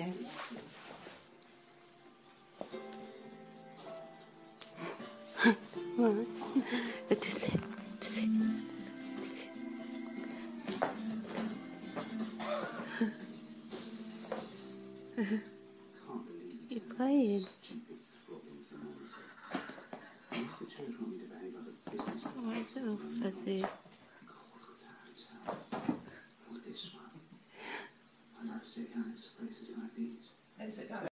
Yeah. Right. To sit. To sit. To sit. You're playing. Oh, it's all fuzzy. Let's sit down.